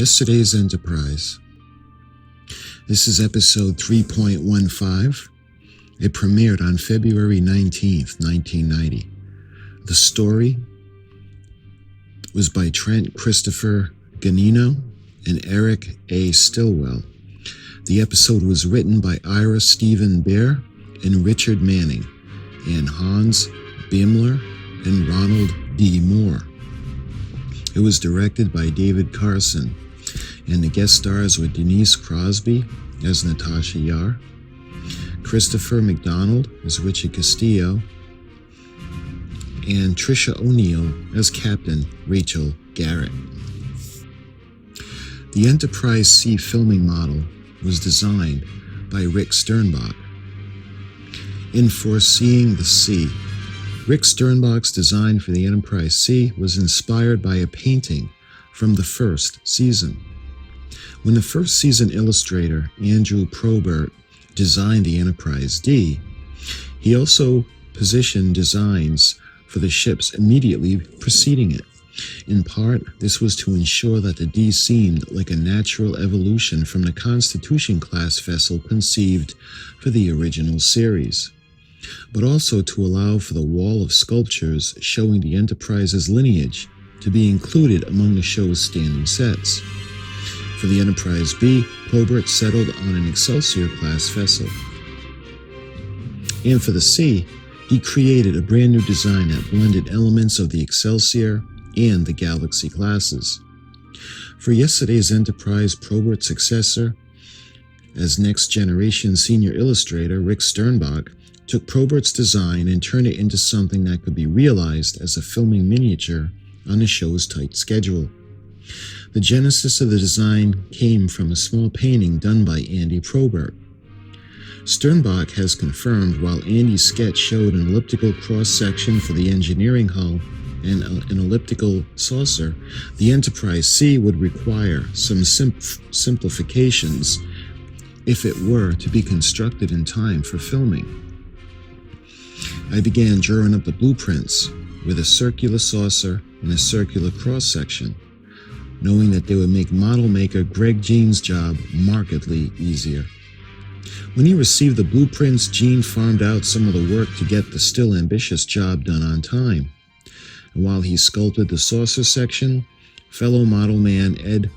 Yesterday's Enterprise. This is episode 3.15. It premiered on February 19th, 1990. The story was by Trent Christopher Ganino and Eric A. Stillwell. The episode was written by Ira Steven Behr and Richard Manning, and Hans Beimler and Ronald D. Moore. It was directed by David Carson, and the guest stars were Denise Crosby as Natasha Yar, Christopher McDonald as Richard Castillo, and Tricia O'Neill as Captain Rachel Garrett. The Enterprise C filming model was designed by Rick Sternbach. In Foreseeing the Sea, Rick Sternbach's design for the Enterprise C was inspired by a painting from the first season. When the first season illustrator Andrew Probert designed the Enterprise D, he also positioned designs for the ships immediately preceding it. In part, this was to ensure that the D seemed like a natural evolution from the Constitution-class vessel conceived for the original series, but also to allow for the wall of sculptures showing the Enterprise's lineage to be included among the show's standing sets. For the Enterprise B, Probert settled on an Excelsior-class vessel. And for the C, he created a brand new design that blended elements of the Excelsior and the Galaxy classes. For Yesterday's Enterprise, Probert's successor as Next Generation senior illustrator Rick Sternbach took Probert's design and turned it into something that could be realized as a filming miniature on the show's tight schedule. The genesis of the design came from a small painting done by Andy Probert. Sternbach has confirmed while Andy's sketch showed an elliptical cross-section for the engineering hull and an elliptical saucer, the Enterprise C would require some simplifications if it were to be constructed in time for filming. I began drawing up the blueprints with a circular saucer and a circular cross-section, knowing that they would make model maker Greg Jean's job markedly easier. When he received the blueprints, Jean farmed out some of the work to get the still ambitious job done on time. And while he sculpted the saucer section, fellow model man Ed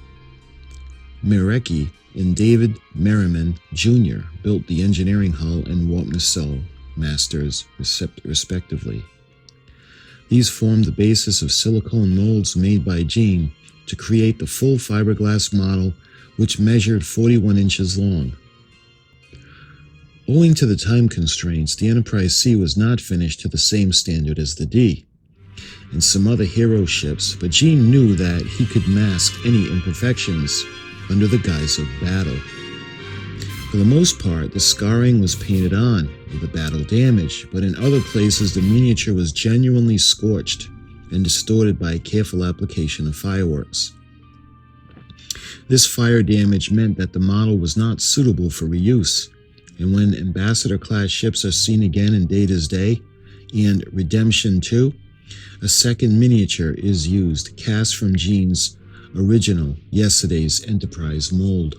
Mirecki and David Merriman Jr. built the engineering hull and warp nacelle masters respectively. These formed the basis of silicone molds made by Jean to create the full fiberglass model, which measured 41 inches long. Owing to the time constraints, the Enterprise C was not finished to the same standard as the D and some other hero ships, but Jean knew that he could mask any imperfections under the guise of battle. For the most part, the scarring was painted on with the battle damage, but in other places the miniature was genuinely scorched and distorted by a careful application of fireworks. This fire damage meant that the model was not suitable for reuse, and when Ambassador-class ships are seen again in Data's Day and Redemption 2, a second miniature is used, cast from Jean's original Yesterday's Enterprise mold.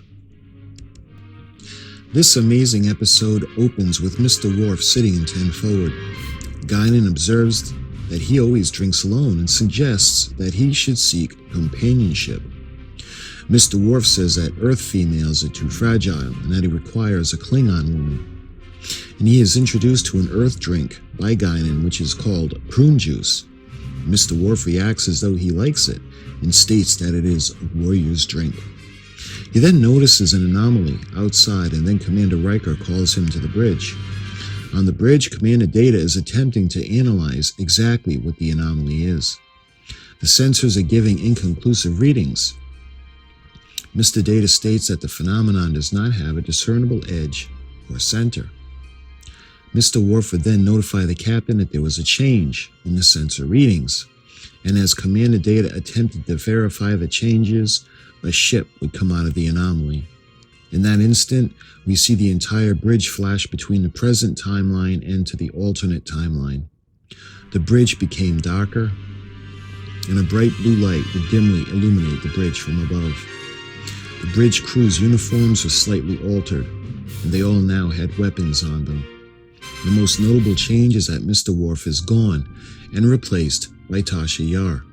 This amazing episode opens with Mr. Worf sitting in 10 forward. Guinan observes that he always drinks alone and suggests that he should seek companionship. Mr. Worf says that Earth females are too fragile and that he requires a Klingon woman. And he is introduced to an Earth drink by Guinan, which is called prune juice. Mr. Worf reacts as though he likes it and states that it is a warrior's drink. He then notices an anomaly outside, and then Commander Riker calls him to the bridge. On the bridge, Commander Data is attempting to analyze exactly what the anomaly is. The sensors are giving inconclusive readings. Mr. Data states that the phenomenon does not have a discernible edge or center. Mr. Worf would then notify the captain that there was a change in the sensor readings, and as Commander Data attempted to verify the changes, a ship would come out of the anomaly. In that instant, we see the entire bridge flash between the present timeline and to the alternate timeline. The bridge became darker, and a bright blue light would dimly illuminate the bridge from above. The bridge crew's uniforms were slightly altered, and they all now had weapons on them. The most notable change is that Mr. Worf is gone and replaced by Tasha Yar.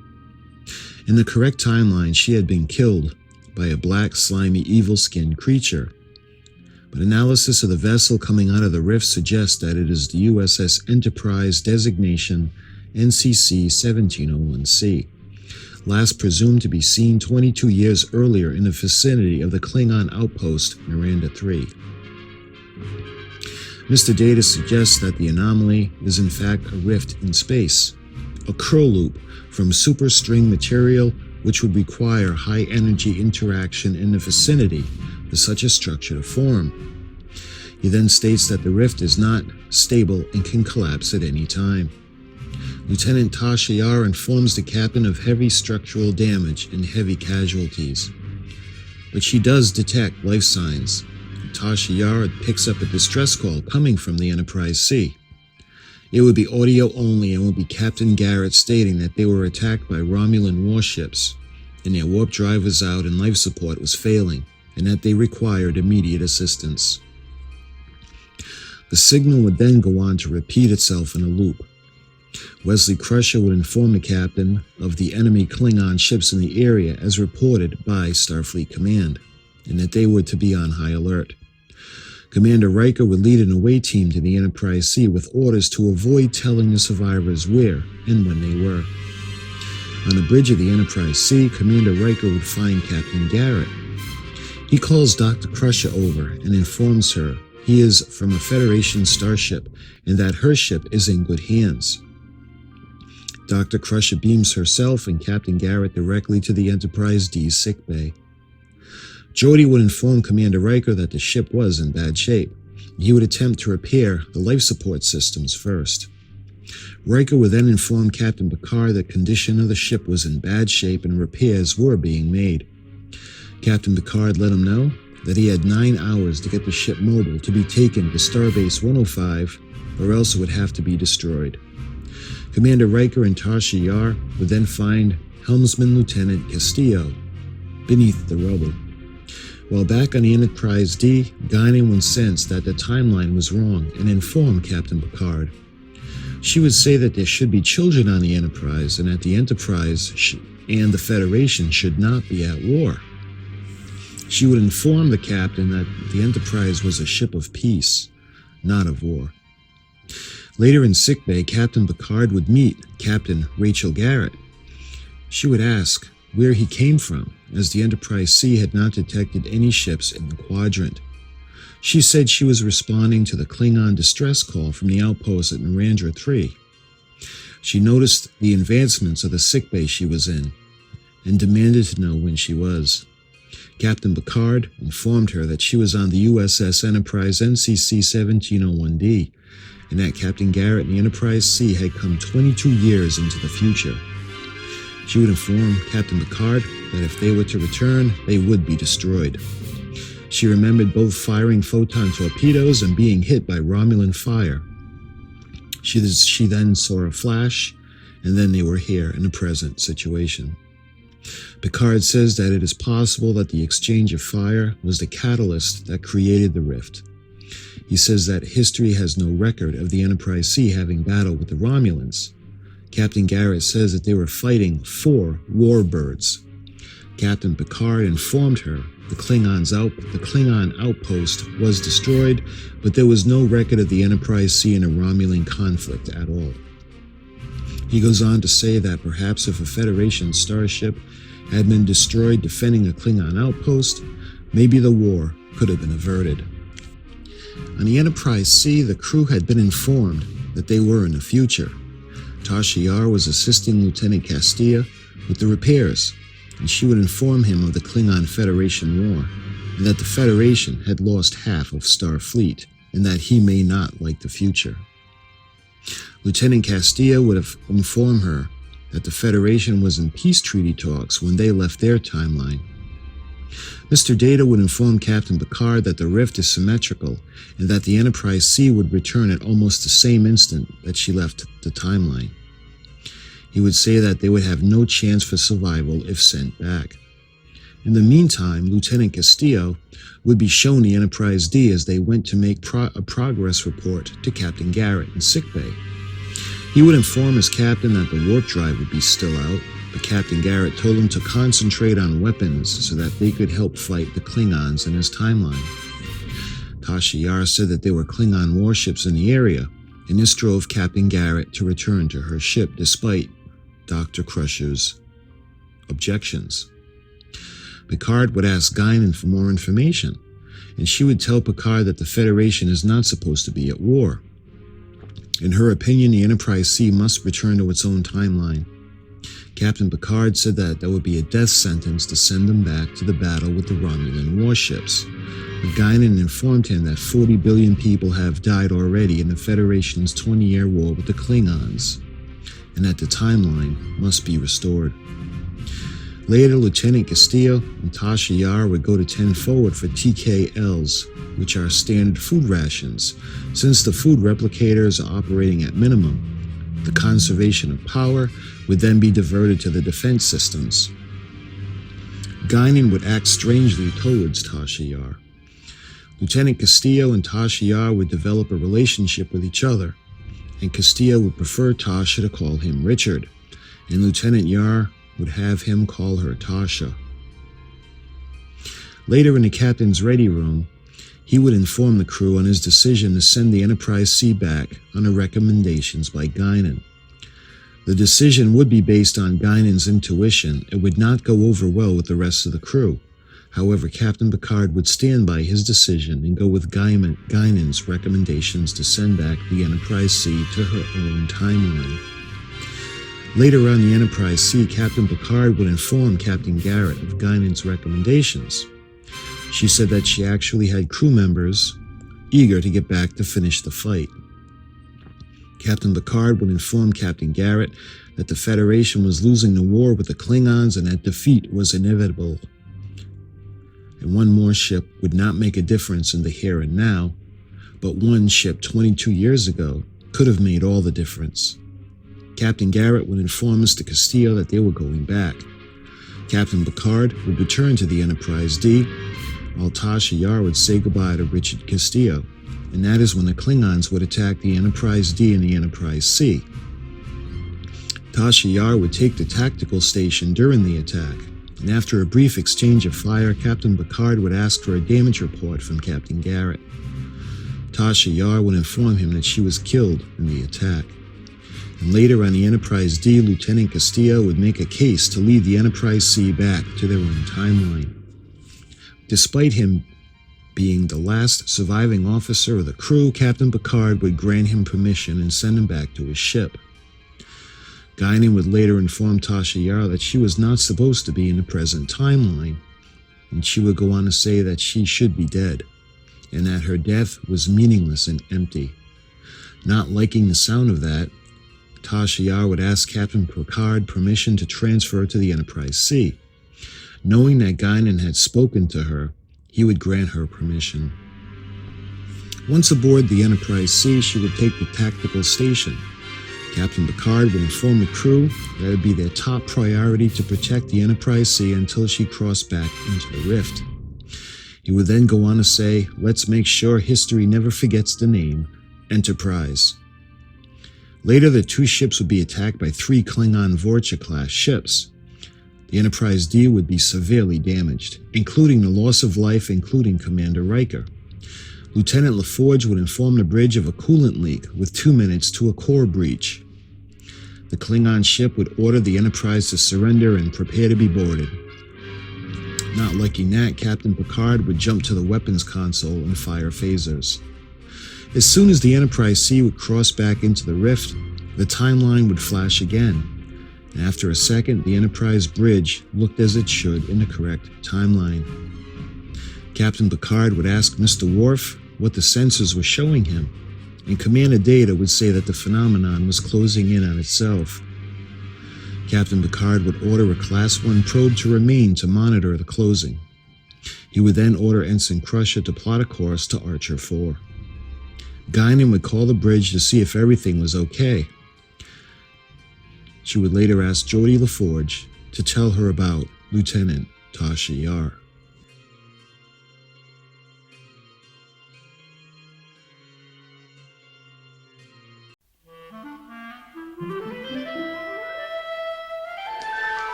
In the correct timeline, she had been killed by a black, slimy, evil-skinned creature. But analysis of the vessel coming out of the rift suggests that it is the USS Enterprise designation NCC-1701C, last presumed to be seen 22 years earlier in the vicinity of the Klingon outpost Miranda 3. Mr. Data suggests that the anomaly is in fact a rift in space, a curl loop from superstring material which would require high-energy interaction in the vicinity for such a structure to form. He then states that the rift is not stable and can collapse at any time. Lieutenant Tasha Yar informs the captain of heavy structural damage and heavy casualties. But she does detect life signs. Tasha Yar picks up a distress call coming from the Enterprise C. It would be audio only and would be Captain Garrett stating that they were attacked by Romulan warships and their warp drive was out and life support was failing and that they required immediate assistance. The signal would then go on to repeat itself in a loop. Wesley Crusher would inform the captain of the enemy Klingon ships in the area as reported by Starfleet Command, and that they were to be on high alert. Commander Riker would lead an away team to the Enterprise C with orders to avoid telling the survivors where and when they were. On the bridge of the Enterprise C, Commander Riker would find Captain Garrett. He calls Dr. Crusher over and informs her he is from a Federation starship and that her ship is in good hands. Dr. Crusher beams herself and Captain Garrett directly to the Enterprise D's sickbay. Geordi would inform Commander Riker that the ship was in bad shape. He would attempt to repair the life support systems first. Riker would then inform Captain Picard that the condition of the ship was in bad shape and repairs were being made. Captain Picard let him know that he had 9 hours to get the ship mobile to be taken to Starbase 105, or else it would have to be destroyed. Commander Riker and Tasha Yar would then find Helmsman Lieutenant Castillo beneath the rubble. While back on the Enterprise D, Guinan would sense that the timeline was wrong and inform Captain Picard. She would say that there should be children on the Enterprise and that the Enterprise and the Federation should not be at war. She would inform the captain that the Enterprise was a ship of peace, not of war. Later in sickbay, Captain Picard would meet Captain Rachel Garrett. She would ask where he came from, as the Enterprise C had not detected any ships in the quadrant. She said she was responding to the Klingon distress call from the outpost at Miranda 3. She noticed the advancements of the sickbay she was in and demanded to know when she was. Captain Picard informed her that she was on the USS Enterprise NCC-1701D and that Captain Garrett and the Enterprise C had come 22 years into the future. She would inform Captain Picard that if they were to return, they would be destroyed. She remembered both firing photon torpedoes and being hit by Romulan fire. She then saw a flash, and then they were here in the present situation. Picard says that it is possible that the exchange of fire was the catalyst that created the rift. He says that history has no record of the Enterprise C having battled with the Romulans. Captain Garrett says that they were fighting 4 warbirds. Captain Picard informed her the Klingon outpost was destroyed, but there was no record of the Enterprise C in a Romulan conflict at all. He goes on to say that perhaps if a Federation starship had been destroyed defending a Klingon outpost, maybe the war could have been averted. On the Enterprise C, the crew had been informed that they were in the future. Tasha Yar was assisting Lieutenant Castillo with the repairs, and she would inform him of the Klingon Federation war, and that the Federation had lost half of Starfleet, and that he may not like the future. Lieutenant Castillo would have informed her that the Federation was in peace treaty talks when they left their timeline. Mr. Data would inform Captain Picard that the rift is symmetrical and that the Enterprise C would return at almost the same instant that she left the timeline. He would say that they would have no chance for survival if sent back. In the meantime, Lieutenant Castillo would be shown the Enterprise D as they went to make a progress report to Captain Garrett in sickbay. He would inform his captain that the warp drive would be still out, but Captain Garrett told him to concentrate on weapons so that they could help fight the Klingons in his timeline. Tasha Yar said that there were Klingon warships in the area, and this drove Captain Garrett to return to her ship despite Dr. Crusher's objections. Picard would ask Guinan for more information, and she would tell Picard that the Federation is not supposed to be at war. In her opinion, the Enterprise C must return to its own timeline. Captain Picard said that would be a death sentence to send them back to the battle with the Romulan warships. But Guinan informed him that 40 billion people have died already in the Federation's 20-year war with the Klingons, and that the timeline must be restored. Later, Lieutenant Castillo and Tasha Yar would go to 10 forward for TKLs, which are standard food rations. Since the food replicators are operating at minimum, the conservation of power would then be diverted to the defense systems. Guinan would act strangely towards Tasha Yar. Lieutenant Castillo and Tasha Yar would develop a relationship with each other, and Castillo would prefer Tasha to call him Richard, and Lieutenant Yar would have him call her Tasha. Later in the captain's ready room, he would inform the crew on his decision to send the Enterprise C back under recommendations by Guinan. The decision would be based on Guinan's intuition and would not go over well with the rest of the crew. However, Captain Picard would stand by his decision and go with Guinan's recommendations to send back the Enterprise C to her own timeline. Later on the Enterprise C, Captain Picard would inform Captain Garrett of Guinan's recommendations. She said that she actually had crew members eager to get back to finish the fight. Captain Picard would inform Captain Garrett that the Federation was losing the war with the Klingons and that defeat was inevitable. And one more ship would not make a difference in the here and now, but one ship 22 years ago could have made all the difference. Captain Garrett would inform Mr. Castillo that they were going back. Captain Picard would return to the Enterprise D, while Tasha Yar would say goodbye to Richard Castillo, and that is when the Klingons would attack the Enterprise D and the Enterprise C. Tasha Yar would take the tactical station during the attack, and after a brief exchange of fire, Captain Picard would ask for a damage report from Captain Garrett. Tasha Yar would inform him that she was killed in the attack. And later on the Enterprise D, Lieutenant Castillo would make a case to lead the Enterprise C back to their own timeline. Despite him being the last surviving officer of the crew, Captain Picard would grant him permission and send him back to his ship. Guinan would later inform Tasha Yar that she was not supposed to be in the present timeline, and she would go on to say that she should be dead, and that her death was meaningless and empty. Not liking the sound of that, Tasha Yar would ask Captain Picard permission to transfer to the Enterprise C. Knowing that Guinan had spoken to her, he would grant her permission. Once aboard the Enterprise C, she would take the tactical station. Captain Picard would inform the crew that it would be their top priority to protect the Enterprise C until she crossed back into the rift. He would then go on to say, "Let's make sure history never forgets the name, Enterprise." Later, the two ships would be attacked by 3 Klingon Vorcha-class ships. The Enterprise D would be severely damaged, including the loss of life, including Commander Riker. Lieutenant LaForge would inform the bridge of a coolant leak with 2 minutes to a core breach. The Klingon ship would order the Enterprise to surrender and prepare to be boarded. Not liking that, Captain Picard would jump to the weapons console and fire phasers. As soon as the Enterprise C would cross back into the rift, the timeline would flash again. And after a second, the Enterprise bridge looked as it should in the correct timeline. Captain Picard would ask Mr. Worf what the sensors were showing him, and Commander Data would say that the phenomenon was closing in on itself. Captain Picard would order a Class 1 probe to remain to monitor the closing. He would then order Ensign Crusher to plot a course to Archer 4. Guinan would call the bridge to see if everything was okay. She would later ask Geordi LaForge to tell her about Lieutenant Tasha Yar.